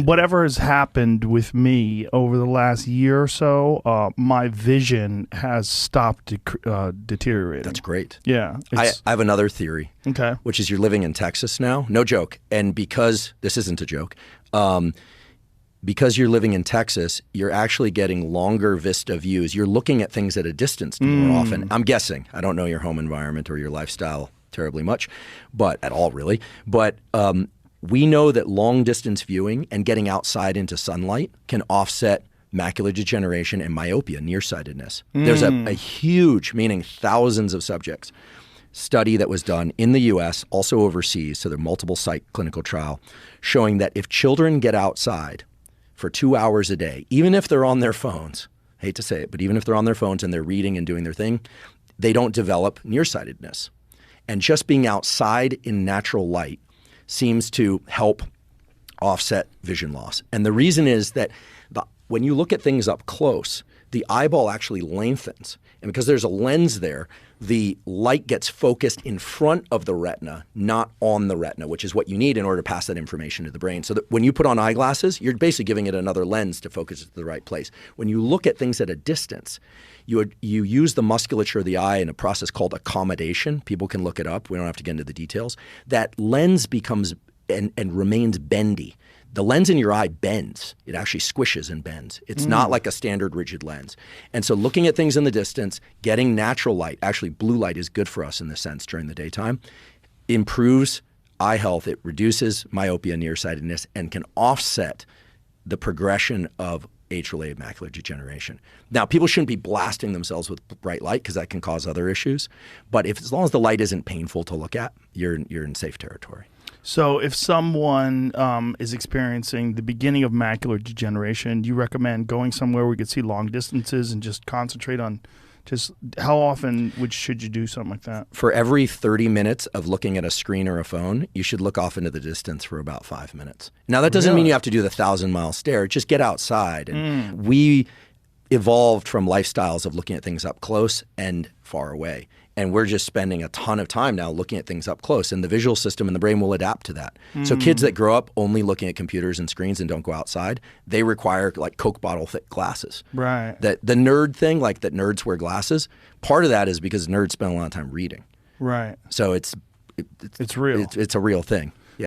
whatever has happened with me over the last year or so, my vision has stopped deteriorating. That's great. Yeah. I have another theory, Okay. which is you're living in Texas now. No joke. And because this isn't a joke, because you're living in Texas, you're actually getting longer vista views. You're looking at things at a distance more often. I'm guessing. I don't know your home environment or your lifestyle terribly much, but at all really. But we know that long distance viewing and getting outside into sunlight can offset macular degeneration and myopia, nearsightedness. There's a huge, meaning thousands of subjects, study that was done in the U.S., also overseas, so they're multiple site clinical trial, showing that if children get outside for 2 hours a day, even if they're on their phones, I hate to say it, but even if they're on their phones and they're reading and doing their thing, they don't develop nearsightedness. And just being outside in natural light seems to help offset vision loss. And the reason is that when you look at things up close, the eyeball actually lengthens. And because there's a lens there, the light gets focused in front of the retina, not on the retina, which is what you need in order to pass that information to the brain. So that when you put on eyeglasses, you're basically giving it another lens to focus it to the right place. When you look at things at a distance, you use the musculature of the eye in a process called accommodation. People can look it up. We don't have to get into the details. That lens becomes and remains bendy. The lens in your eye bends. It actually squishes and bends. It's not like a standard rigid lens. And so looking at things in the distance, getting natural light, actually blue light is good for us in this sense during the daytime, improves eye health. It reduces myopia, nearsightedness, and can offset the progression of age-related macular degeneration. Now, people shouldn't be blasting themselves with bright light because that can cause other issues. But as long as the light isn't painful to look at, you're in safe territory. So if someone is experiencing the beginning of macular degeneration, do you recommend going somewhere where we could see long distances and just concentrate on just how often should you do something like that? For every 30 minutes of looking at a screen or a phone, you should look off into the distance for about 5 minutes. Now, that doesn't mean you have to do the 1,000-mile stare. Just get outside. And we evolved from lifestyles of looking at things up close and far away. And we're just spending a ton of time now looking at things up close. And the visual system and the brain will adapt to that. So kids that grow up only looking at computers and screens and don't go outside, they require like Coke bottle thick glasses. Right. The nerd thing, like that nerds wear glasses, part of that is because nerds spend a lot of time reading. Right. So it's real. It's a real thing.